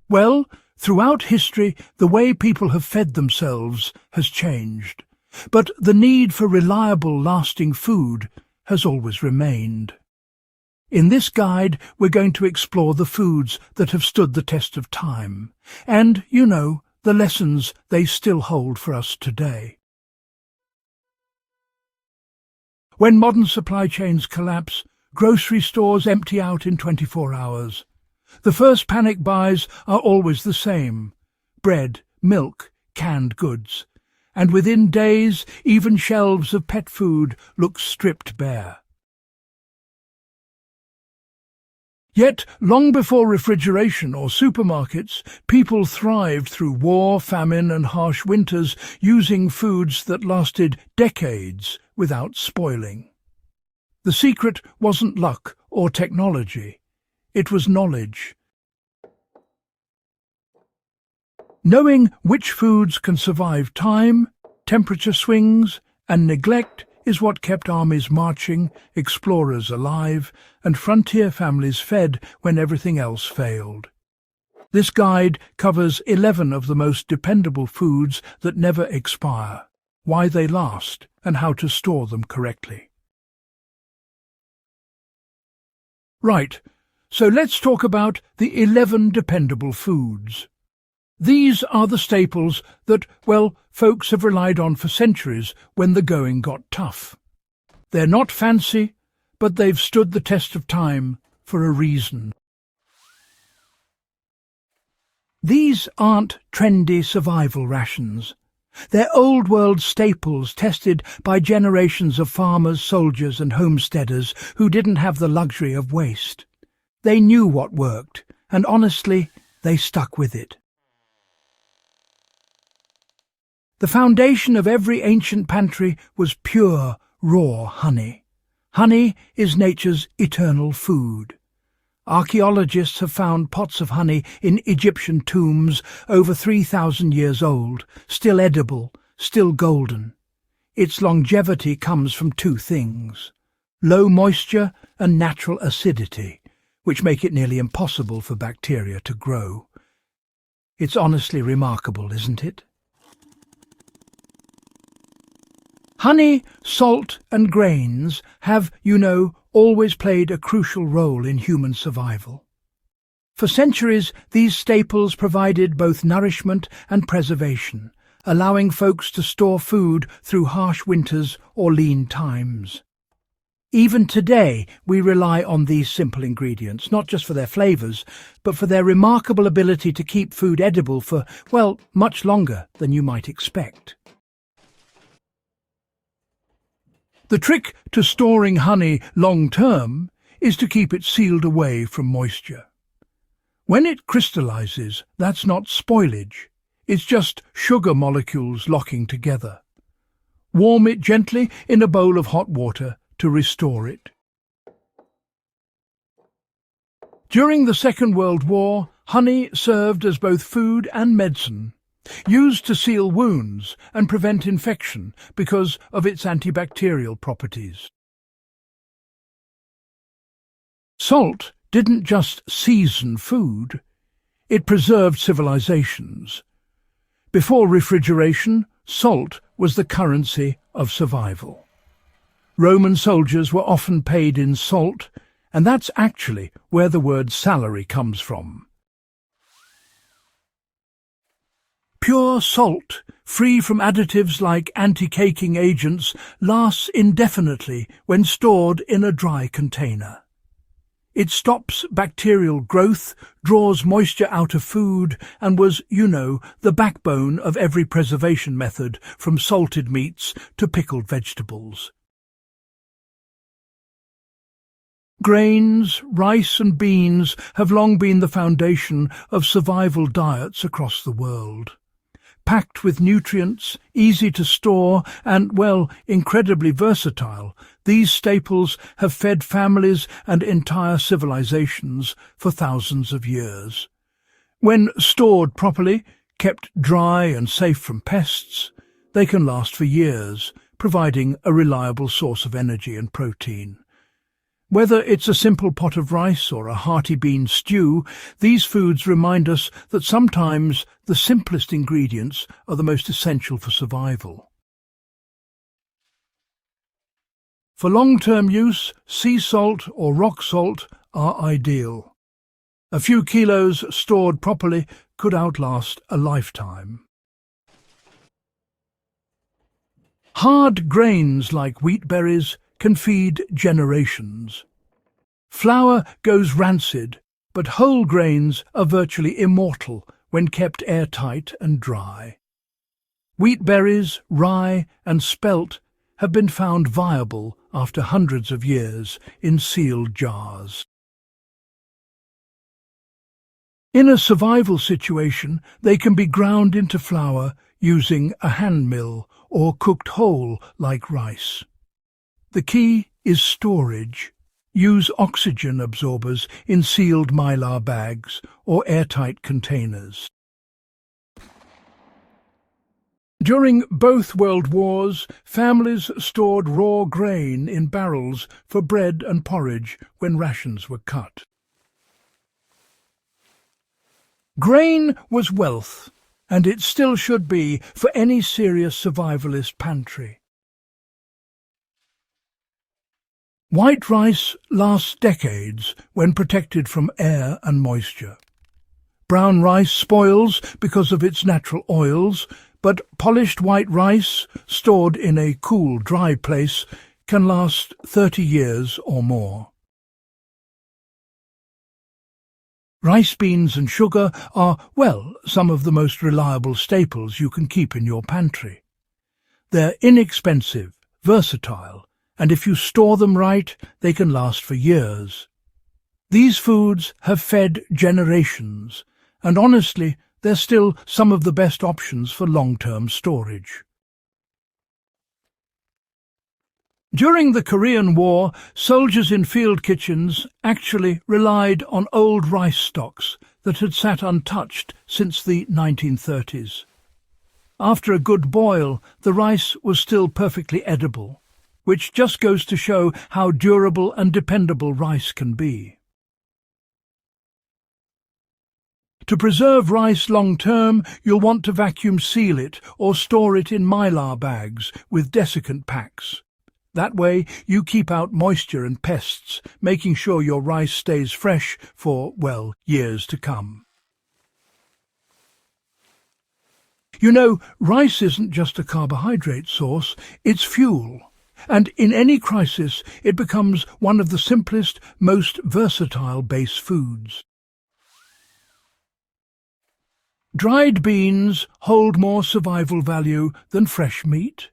Well, throughout history, the way people have fed themselves has changed, but the need for reliable, lasting food has always remained. In this guide, we're going to explore the foods that have stood the test of time, and, the lessons they still hold for us today. When modern supply chains collapse, grocery stores empty out in 24 hours. The first panic buys are always the same: bread, milk, canned goods. And within days, even shelves of pet food look stripped bare. Yet, long before refrigeration or supermarkets, people thrived through war, famine and harsh winters, using foods that lasted decades without spoiling. The secret wasn't luck or technology. It was knowledge. Knowing which foods can survive time, temperature swings, and neglect is what kept armies marching, explorers alive, and frontier families fed when everything else failed. This guide covers 11 of the most dependable foods that never expire, why they last, and how to store them correctly. Right, so let's talk about the 11 dependable foods. These are the staples that, folks have relied on for centuries when the going got tough. They're not fancy, but they've stood the test of time for a reason. These aren't trendy survival rations. They're old-world staples tested by generations of farmers, soldiers and homesteaders who didn't have the luxury of waste. They knew what worked, and honestly, they stuck with it. The foundation of every ancient pantry was pure, raw honey. Honey is nature's eternal food. Archaeologists have found pots of honey in Egyptian tombs over 3,000 years old, still edible, still golden. Its longevity comes from two things: low moisture and natural acidity, which make it nearly impossible for bacteria to grow. It's honestly remarkable, isn't it? Honey, salt and grains have, always played a crucial role in human survival. For centuries, these staples provided both nourishment and preservation, allowing folks to store food through harsh winters or lean times. Even today, we rely on these simple ingredients, not just for their flavors, but for their remarkable ability to keep food edible for, much longer than you might expect. The trick to storing honey long-term is to keep it sealed away from moisture. When it crystallizes, that's not spoilage. It's just sugar molecules locking together. Warm it gently in a bowl of hot water to restore it. During the Second World War, honey served as both food and medicine, used to seal wounds and prevent infection because of its antibacterial properties. Salt didn't just season food, it preserved civilizations. Before refrigeration, salt was the currency of survival. Roman soldiers were often paid in salt, and that's actually where the word salary comes from. Pure salt, free from additives like anti-caking agents, lasts indefinitely when stored in a dry container. It stops bacterial growth, draws moisture out of food, and was, the backbone of every preservation method, from salted meats to pickled vegetables. Grains, rice and beans have long been the foundation of survival diets across the world. Packed with nutrients, easy to store, and, incredibly versatile, these staples have fed families and entire civilizations for thousands of years. When stored properly, kept dry and safe from pests, they can last for years, providing a reliable source of energy and protein. Whether it's a simple pot of rice or a hearty bean stew, these foods remind us that sometimes the simplest ingredients are the most essential for survival. For long-term use, sea salt or rock salt are ideal. A few kilos stored properly could outlast a lifetime. Hard grains like wheat berries can feed generations. Flour goes rancid, but whole grains are virtually immortal when kept airtight and dry. Wheat berries, rye and spelt have been found viable after hundreds of years in sealed jars. In a survival situation, they can be ground into flour using a hand mill or cooked whole like rice. The key is storage. Use oxygen absorbers in sealed mylar bags or airtight containers. During both world wars, families stored raw grain in barrels for bread and porridge when rations were cut. Grain was wealth, and it still should be for any serious survivalist pantry. White rice lasts decades when protected from air and moisture. Brown rice spoils because of its natural oils, but polished white rice, stored in a cool, dry place, can last 30 years or more. Rice, beans and sugar are, well, some of the most reliable staples you can keep in your pantry. They're inexpensive, versatile, and if you store them right, they can last for years. These foods have fed generations, and honestly, they're still some of the best options for long-term storage. During the Korean War, soldiers in field kitchens actually relied on old rice stocks that had sat untouched since the 1930s. After a good boil, the rice was still perfectly edible, which just goes to show how durable and dependable rice can be. To preserve rice long-term, you'll want to vacuum seal it or store it in mylar bags with desiccant packs. That way you keep out moisture and pests, making sure your rice stays fresh for, well, years to come. You know, rice isn't just a carbohydrate source, it's fuel. And in any crisis, it becomes one of the simplest, most versatile base foods. Dried beans hold more survival value than fresh meat.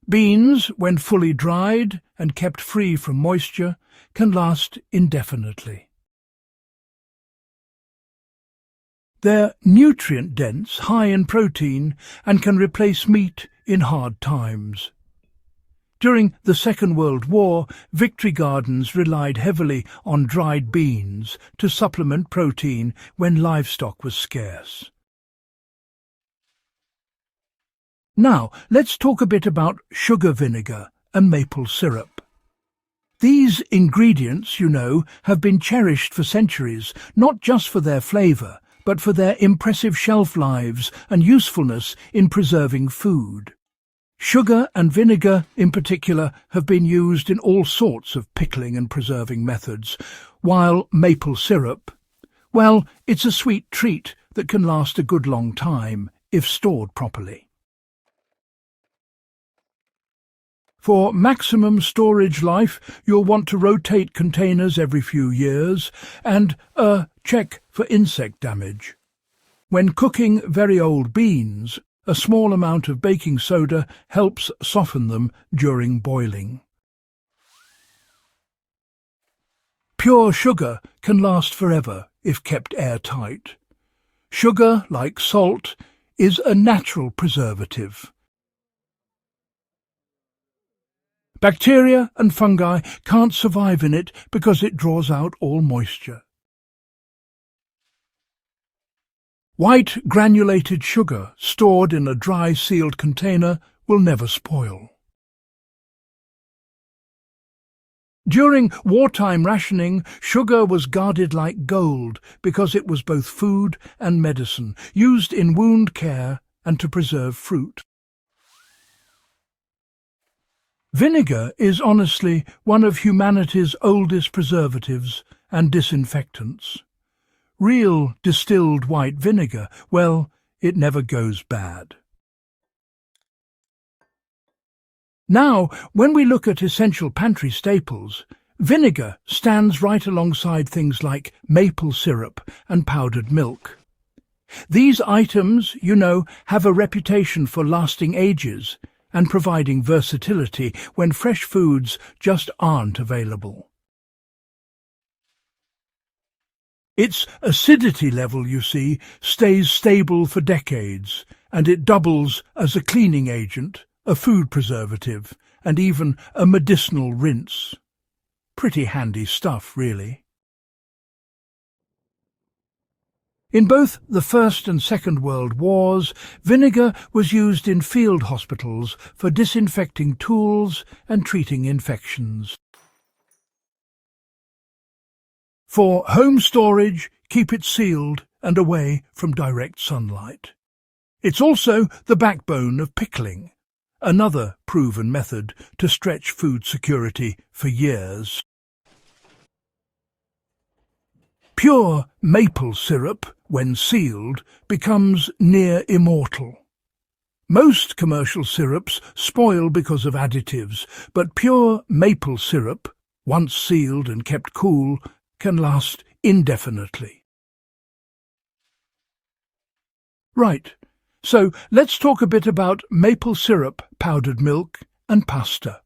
Beans, when fully dried and kept free from moisture, can last indefinitely. They're nutrient-dense, high in protein, and can replace meat in hard times. During the Second World War, victory gardens relied heavily on dried beans to supplement protein when livestock was scarce. Now, let's talk a bit about sugar vinegar and maple syrup. These ingredients, you know, have been cherished for centuries, not just for their flavour, but for their impressive shelf lives and usefulness in preserving food. Sugar and vinegar, in particular, have been used in all sorts of pickling and preserving methods, while maple syrup, well, it's a sweet treat that can last a good long time if stored properly. For maximum storage life, you'll want to rotate containers every few years and check for insect damage. When cooking very old beans, a small amount of baking soda helps soften them during boiling. Pure sugar can last forever if kept airtight. Sugar, like salt, is a natural preservative. Bacteria and fungi can't survive in it because it draws out all moisture. White granulated sugar stored in a dry sealed container will never spoil. During wartime rationing, sugar was guarded like gold because it was both food and medicine, used in wound care and to preserve fruit. Vinegar is honestly one of humanity's oldest preservatives and disinfectants. Real distilled white vinegar, well, it never goes bad. Now, when we look at essential pantry staples, vinegar stands right alongside things like maple syrup and powdered milk. These items, have a reputation for lasting ages and providing versatility when fresh foods just aren't available. Its acidity level, you see, stays stable for decades, and it doubles as a cleaning agent, a food preservative, and even a medicinal rinse. Pretty handy stuff, really. In both the First and Second World Wars, vinegar was used in field hospitals for disinfecting tools and treating infections. For home storage, keep it sealed and away from direct sunlight. It's also the backbone of pickling, another proven method to stretch food security for years. Pure maple syrup, when sealed, becomes near immortal. Most commercial syrups spoil because of additives, but pure maple syrup, once sealed and kept cool, can last indefinitely. Right, so let's talk a bit about maple syrup, powdered milk, and pasta.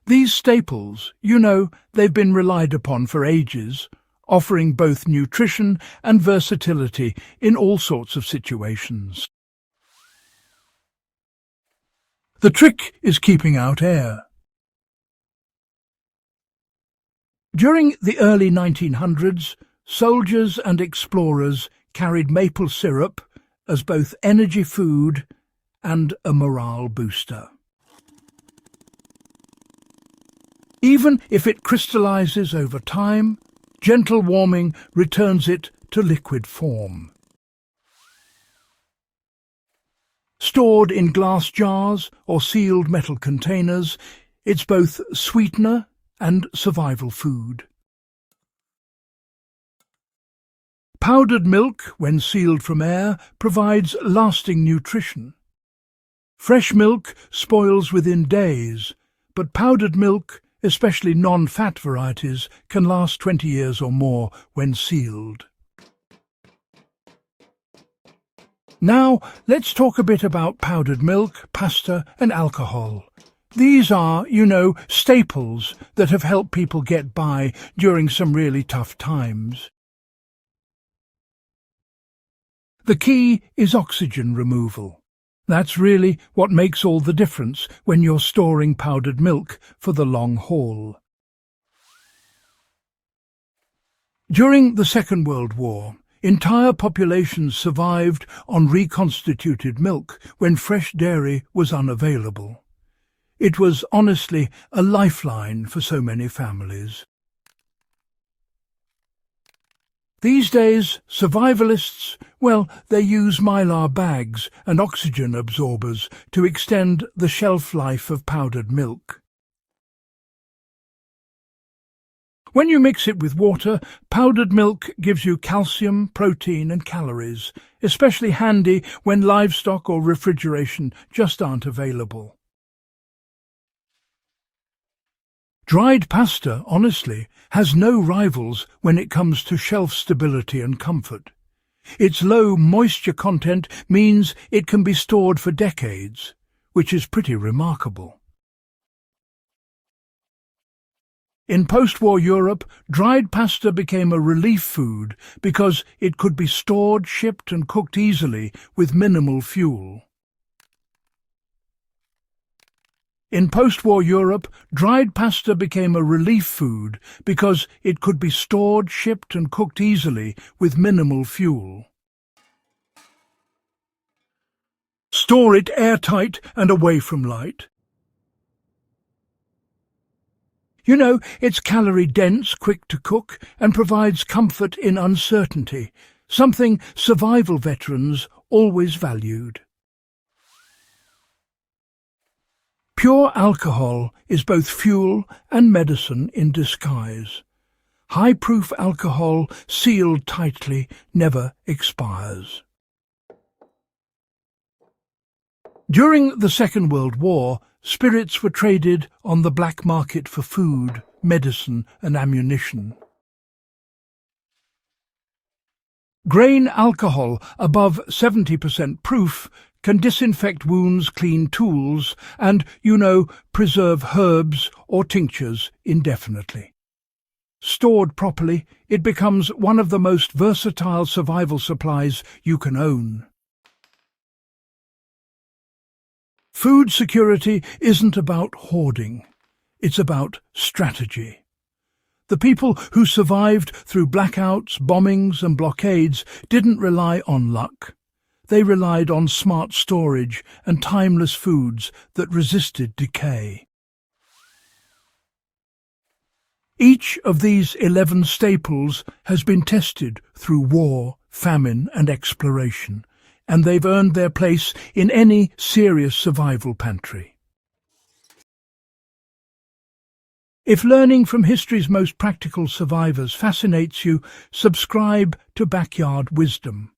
These staples, they've been relied upon for ages, offering both nutrition and versatility in all sorts of situations. The trick is keeping out air. During the early 1900s, soldiers and explorers carried maple syrup as both energy food and a morale booster. Even if it crystallizes over time, gentle warming returns it to liquid form. Stored in glass jars or sealed metal containers, it's both sweetener and survival food. Powdered milk, when sealed from air, provides lasting nutrition. Fresh milk spoils within days, but powdered milk, especially non-fat varieties, can last 20 years or more when sealed. Now, let's talk a bit about powdered milk, pasta and alcohol. These are, staples that have helped people get by during some really tough times. The key is oxygen removal. That's really what makes all the difference when you're storing powdered milk for the long haul. During the Second World War, entire populations survived on reconstituted milk when fresh dairy was unavailable. It was honestly a lifeline for so many families. These days, survivalists, they use mylar bags and oxygen absorbers to extend the shelf life of powdered milk. When you mix it with water, powdered milk gives you calcium, protein and calories, especially handy when livestock or refrigeration just aren't available. Dried pasta, honestly, has no rivals when it comes to shelf stability and comfort. Its low moisture content means it can be stored for decades, which is pretty remarkable. In post-war Europe, dried pasta became a relief food because it could be stored, shipped and cooked easily with minimal fuel. In post-war Europe, dried pasta became a relief food because it could be stored, shipped and cooked easily with minimal fuel. Store it airtight and away from light. It's calorie-dense, quick to cook, and provides comfort in uncertainty, something survival veterans always valued. Pure alcohol is both fuel and medicine in disguise. High-proof alcohol, sealed tightly, never expires. During the Second World War, spirits were traded on the black market for food, medicine, and ammunition. Grain alcohol above 70% proof can disinfect wounds, clean tools, and, preserve herbs or tinctures indefinitely. Stored properly, it becomes one of the most versatile survival supplies you can own. Food security isn't about hoarding, it's about strategy. The people who survived through blackouts, bombings, and blockades didn't rely on luck. They relied on smart storage and timeless foods that resisted decay. Each of these 11 staples has been tested through war, famine, and exploration, and they've earned their place in any serious survival pantry. If learning from history's most practical survivors fascinates you, subscribe to Backyard Wisdom.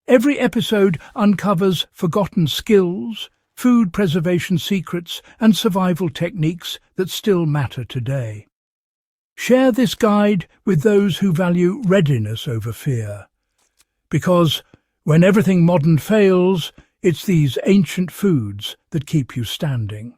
Every episode uncovers forgotten skills, food preservation secrets, and survival techniques that still matter today. Share this guide with those who value readiness over fear, because when everything modern fails, it's these ancient foods that keep you standing.